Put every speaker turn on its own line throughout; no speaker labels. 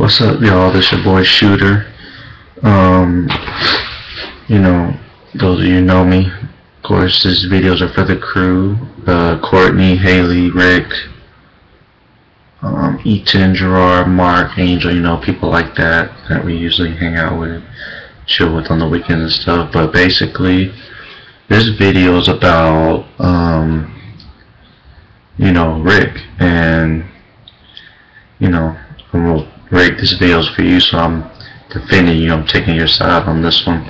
What's up, y'all? This your boy Shooter. Um, you know, those of you know me. Of course, these videos are for the crew. Courtney, Haley, Rick, Eaton, Gerard, Mark, Angel. You know, people like that we usually hang out with, chill with on the weekends and stuff. But basically, this video is about Rick, and Rick, this video is for you, so I'm defending you. I'm taking your side on this one.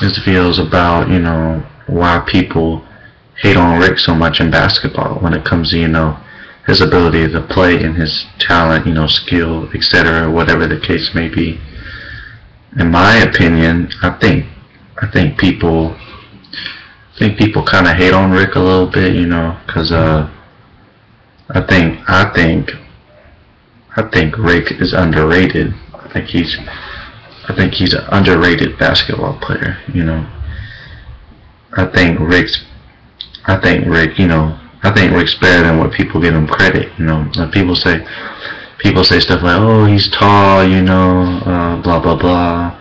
This video is about why people hate on Rick so much in basketball when it comes to his ability to play and his talent, skill, etc., whatever the case may be. In my opinion, I think people kind of hate on Rick a little bit, because I think Rick is underrated. I think he's an underrated basketball player. I think Rick's better than what people give him credit. Like people say stuff like, oh, he's tall, blah blah blah.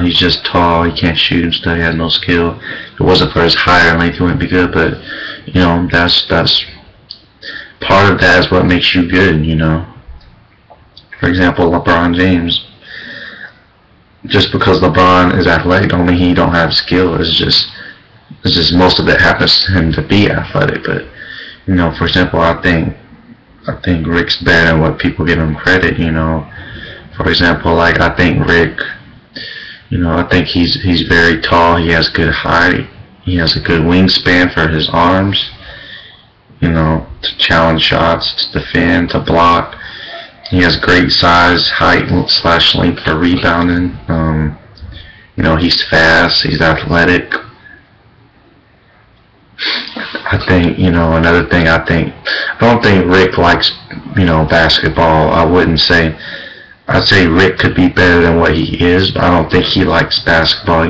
He's just tall. He can't shoot and stuff. He has no skill. If it wasn't for his height or length, he wouldn't be good. But that's part of that is what makes you good. For example, LeBron James. Just because LeBron is athletic don't mean he don't have skill. It's just most of it happens to him to be athletic. But for example, I think Rick's better than what people give him credit. For example, like I think Rick, I think he's very tall. He has good height. He has a good wingspan for his arms. To challenge shots, to defend, to block. He has great size, height / length for rebounding. He's fast. He's athletic. I think another thing. I don't think Rick likes basketball. I'd say Rick could be better than what he is, but I don't think he likes basketball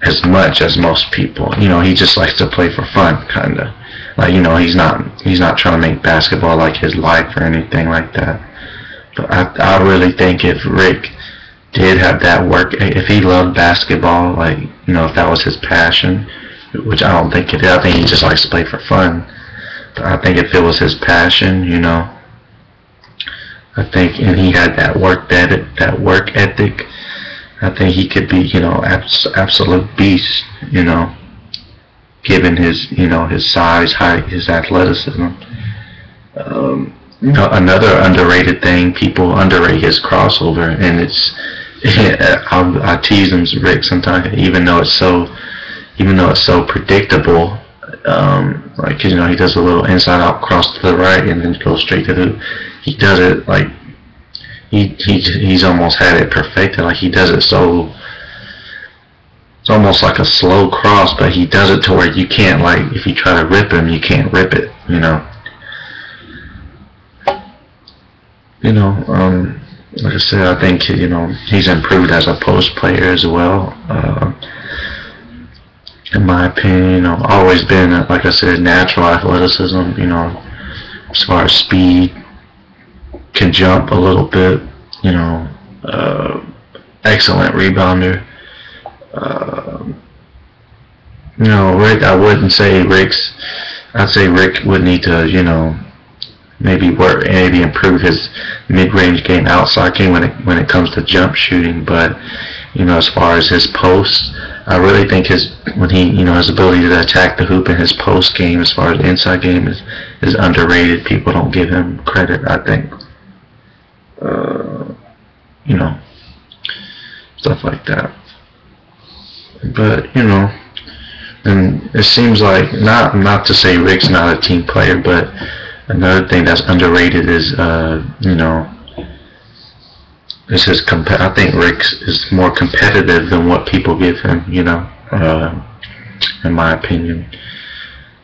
as much as most people. He just likes to play for fun, kinda. Like he's not trying to make basketball like his life or anything like that. But I really think if Rick did have that work, if he loved basketball, like if that was his passion, which I don't think it is. I think he just likes to play for fun. But I think if it was his passion, and he had that work ethic, I think he could be absolute beast, given his his size, height, his athleticism. Another underrated thing, people underrate his crossover, and I tease him, Rick, sometimes, even though it's so predictable. Like he does a little inside out cross to the right and then goes straight to the. He does it like he's almost had it perfected. Like he does it so. It's almost like a slow cross, but he does it to where you can't, like, if you try to rip him, you can't rip it, Like I said, I think, he's improved as a post player as well. In my opinion, always been, like I said, natural athleticism, as far as speed, can jump a little bit, excellent rebounder. Rick, I wouldn't say I'd say Rick would need to, maybe improve his mid-range game, outside game when it comes to jump shooting. But, as far as his posts, I really think his ability to attack the hoop in his post game, as far as inside game, is underrated. People don't give him credit, I think. Stuff like that. But and it seems like not to say Rick's not a team player, but another thing that's underrated is is his I think Rick is more competitive than what people give him. In my opinion,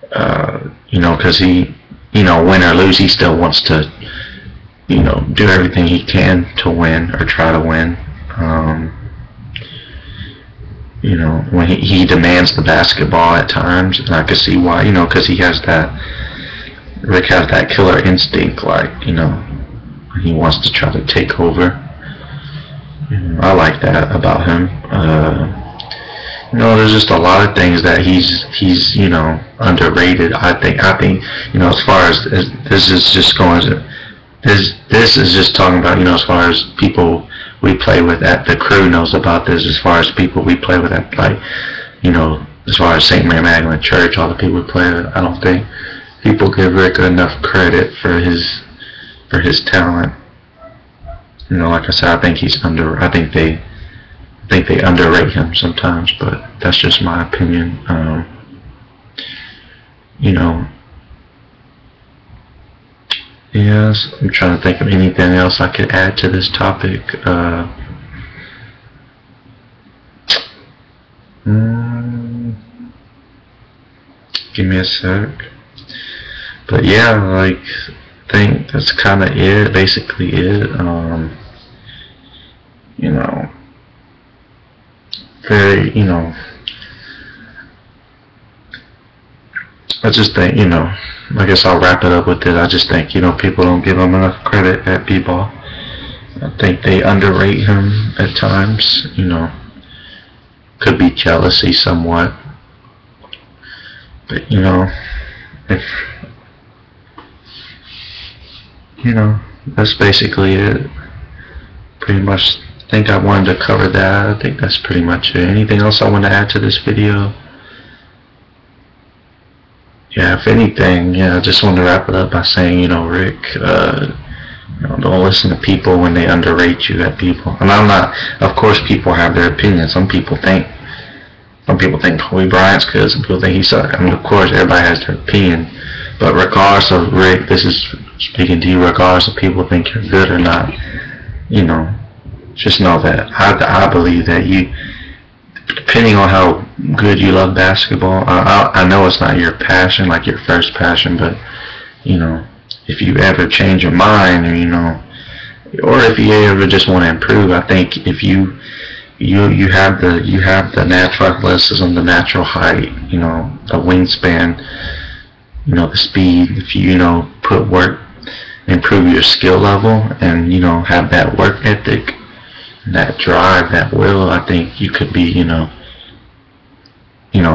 because he win or lose, he still wants to do everything he can to win or try to win. When he demands the basketball at times, and I can see why, because Rick has that killer instinct, like, He wants to try to take over. I like that about him. You know, there's just a lot of things that he's you know, underrated. I think you know, as far as this is just going to this is just talking about, you know, as far as people we play with at the crew knows about this. As far as people we play with at, like, you know, as far as St. Mary Magdalene Church, all the people we play with, I don't think people give Rick enough credit for his talent. You know, like I said, I think they underrate him sometimes, but that's just my opinion. You know, yes, I'm trying to think of anything else I could add to this topic. Give me a sec. But yeah, like, I think that's kind of it, basically it. You know, very, you know, I just think, you know, I guess I'll wrap it up with it. I just think, you know, people don't give him enough credit at b-ball. I think they underrate him at times, you know. Could be jealousy somewhat. But, you know, if, you know, that's basically it. Pretty much think I wanted to cover that. I think that's pretty much it. Anything else I want to add to this video? Yeah, if anything, yeah, I just want to wrap it up by saying, you know, Rick, you know, don't listen to people when they underrate you at people. And I'm not, of course, people have their opinions. Some people think Kobe Bryant's good. Some people think he sucks. I mean, of course, everybody has their opinion. But regardless of, Rick, this is speaking to you, regardless of people think you're good or not, you know, just know that I believe that you, depending on how good you love basketball, I know it's not your passion, like your first passion, but, you know, if you ever change your mind, or, you know, or if you ever just want to improve, I think if you have the natural athleticism, the natural height, you know, the wingspan, you know, the speed, if you know, put work, improve your skill level, and, you know, have that work ethic, that drive, that will, I think you could be, you know,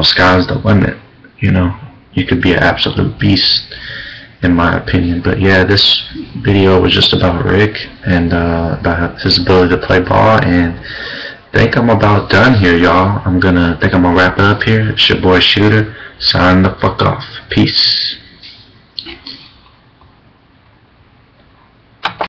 sky's the limit. You know, you could be an absolute beast, in my opinion. But yeah, this video was just about Rick and about his ability to play ball, and I think I'm about done here, y'all. I'm gonna wrap it up here. It's your boy Shooter, signing the fuck off. Peace.